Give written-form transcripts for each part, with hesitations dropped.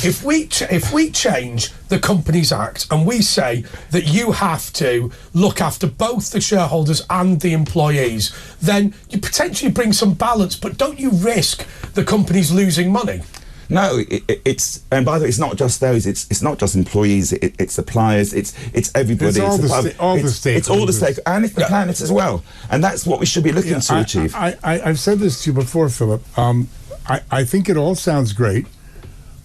If we change the Companies Act and we say that you have to look after both the shareholders and the employees, then you potentially bring some balance, but don't you risk the companies losing money? No, it's and by the way, it's not just those. It's not just employees. It's suppliers. It's everybody. It's all the stakeholders. It's all the stakeholders, and it's the planet as well. And that's what we should be looking to achieve. I've said this to you before, Philip. I think it all sounds great.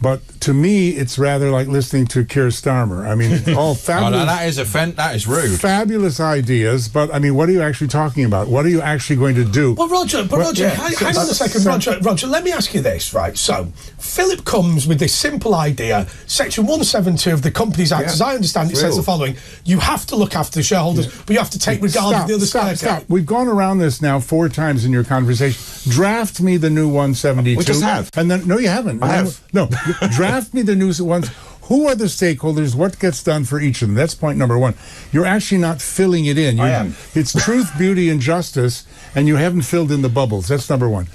But to me, it's rather like listening to Keir Starmer. I mean, it's all fabulous. Oh, no, that is rude. Fabulous ideas, but I mean, what are you actually talking about? What are you actually going to do? Well, Roger, hang on a second, Roger. Let me ask you this, right? So, Philip comes with this simple idea. Section 172 of the Companies Act, as I understand it, says the following: you have to look after the shareholders, but you have to take regard of the other side. Stop. We've gone around this now 4 times in your conversation. Draft me the new 172. We just have. And then, no, you haven't. I have. No. Draft me the new ones. Who are the stakeholders? What gets done for each of them? That's point number 1. You're actually not filling it in. I am. It's truth, beauty, and justice, and you haven't filled in the bubbles. That's number 1.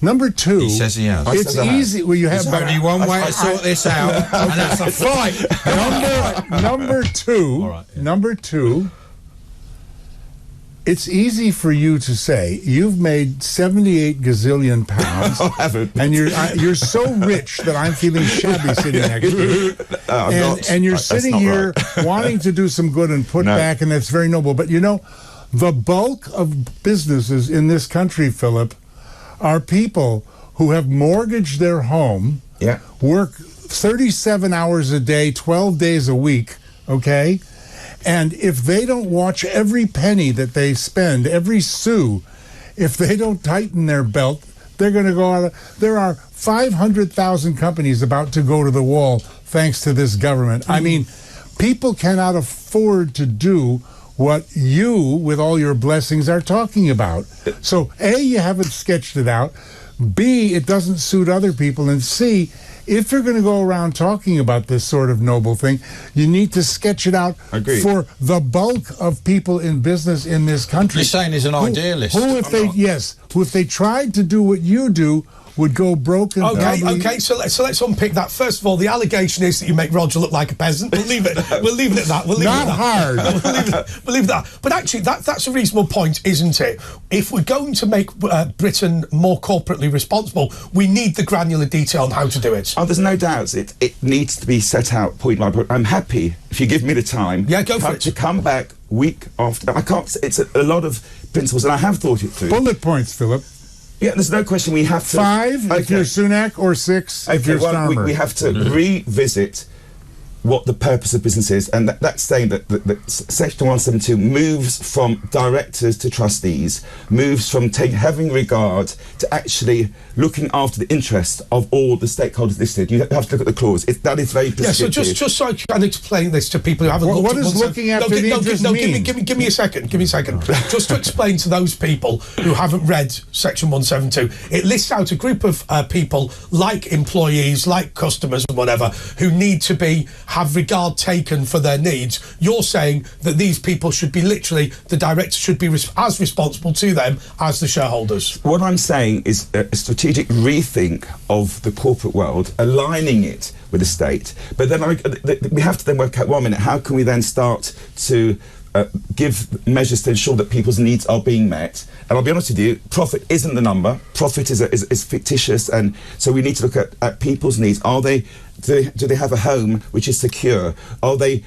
Number 2, he says he has. It's easy. Well, you have only one way to sort this out, and that's a fight. Number 2. Right, Number 2. It's easy for you to say you've made 78 gazillion pounds, I haven't. and you're so rich that I'm feeling shabby sitting next to you. And you're sitting here wanting to do some good and put back, and that's very noble. But you know, the bulk of businesses in this country, Philip, are people who have mortgaged their home, work 37 hours a day, 12 days a week, okay? And if they don't watch every penny that they spend, every sou, if they don't tighten their belt, they're going to go out. There are 500,000 companies about to go to the wall thanks to this government. I mean, people cannot afford to do what you, with all your blessings, are talking about. So, A, you haven't sketched it out. B, it doesn't suit other people. And C, if you're going to go around talking about this sort of noble thing, you need to sketch it out for the bulk of people in business in this country. You're saying he's an idealist. Who, if they tried to do what you do, would go broke and Okay, so let's unpick that. First of all, the allegation is that you make Roger look like a peasant. We'll leave it. We'll leave it at that. Not hard. We'll leave that. But actually, that's a reasonable point, isn't it? If we're going to make Britain more corporately responsible, we need the granular detail on how to do it. Oh, there's no doubt. It needs to be set out point by point. I'm happy if you give me the time. Go for it. To come back week after. I can't. It's a lot of principles, and I have thought it through. Bullet points, Philip. Yeah, there's no question we have to... 5 if you're Sunak, or 6 if you're Starmer. We have to revisit what the purpose of business is, and that's saying that Section 172 moves from directors to trustees, moves from having regard to actually looking after the interests of all the stakeholders listed. You have to look at the clause. That is very prescriptive. Yeah, so just so I can explain this to people who haven't looked at... What does looking after the interests mean? Give me a second. Just to explain to those people who haven't read Section 172, it lists out a group of people, like employees, like customers and whatever, who need to have regard taken for their needs. You're saying that these people should be the directors should be as responsible to them as the shareholders. What I'm saying is a strategic rethink of the corporate world, aligning it with the state. But then we have to then work out, 1 minute, how can we then start to give measures to ensure that people's needs are being met? And I'll be honest with you, profit isn't the number. Profit is fictitious, and so we need to look at people's needs. Do they have a home which is secure? Are they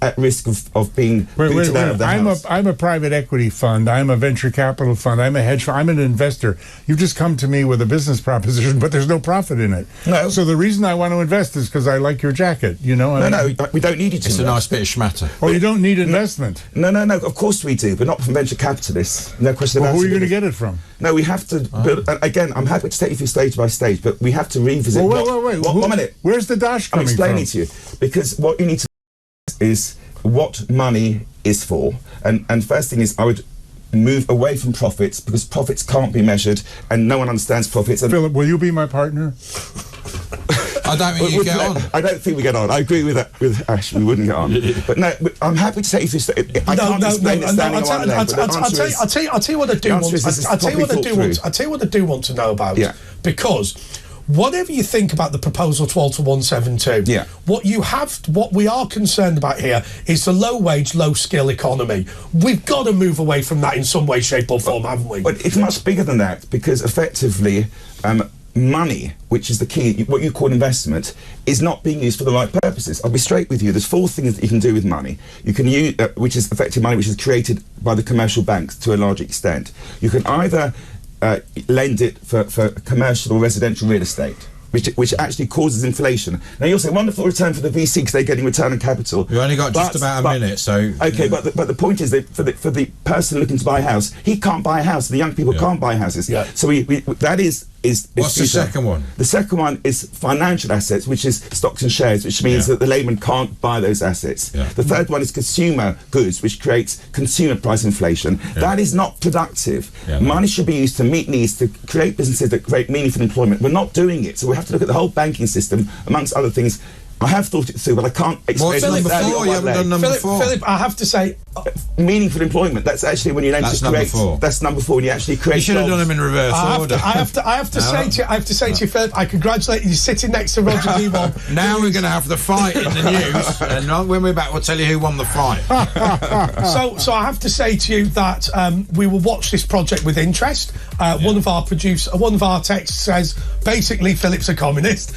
at risk of being booted out of the house? I'm a private equity fund. I'm a venture capital fund. I'm a hedge fund. I'm an investor. You've just come to me with a business proposition, but there's no profit in it. No. So the reason I want to invest is because I like your jacket. You know. No, we don't need you to. It's a nice bit of schmatter. Oh, you don't need investment. No. Of course we do, but not from venture capitalists. No question about it. Who are you going to get it from? No, we have to build. Again, I'm happy to take you through stage by stage, but we have to revisit. Wait. 1 minute. Where's the dash coming from? I'm explaining to you, because what you need to is what money is for, and first thing is I would move away from profits, because profits can't be measured and no one understands profits. And Philip, will you be my partner? I don't think you get on. I don't think we get on. I agree with that. With Ash, we wouldn't get on. But no, I'm happy to take you through. I can't explain it standing on one leg. I'll tell you what I do want. I'll tell you what I do want to know about. Yeah. Because whatever you think about the proposal to alter 172, Yeah. what we are concerned about here is the low-wage, low-skill economy. We've got to move away from that in some way, shape or form, haven't we? But it's much bigger than that, because effectively money, which is the key, what you call investment, is not being used for the right purposes. I'll be straight with you. There's 4 things that you can do with money. You can use, which is effective money, which is created by the commercial banks to a large extent. You can either lend it for commercial or residential real estate, which actually causes inflation. Now you'll say, wonderful return for the VC because they're getting return on capital. We've only got just about a minute, so... Okay, but the point is that for the person looking to buy a house, he can't buy a house. The young people can't buy houses. Yeah. So that is what's the second one? The second one is financial assets, which is stocks and shares, which means that the layman can't buy those assets. Yeah. The third one is consumer goods, which creates consumer price inflation. Yeah. That is not productive. Yeah, money should be used to meet needs, to create businesses that create meaningful employment. We're not doing it, so we have to look at the whole banking system, amongst other things. I have thought it through, but I can't explain. Well, number 4, you haven't done number 4. Philip, I have to say... meaningful employment, that's actually when you actually create... That's number 4, when you actually create You should have done them in reverse order. I have to say to you, Philip, I congratulate you sitting next to Roger Dewald. Now we're going to have the fight in the news, and when we're back, we'll tell you who won the fight. So I have to say to you that we will watch this project with interest. One of our texts says, basically, Philip's a communist.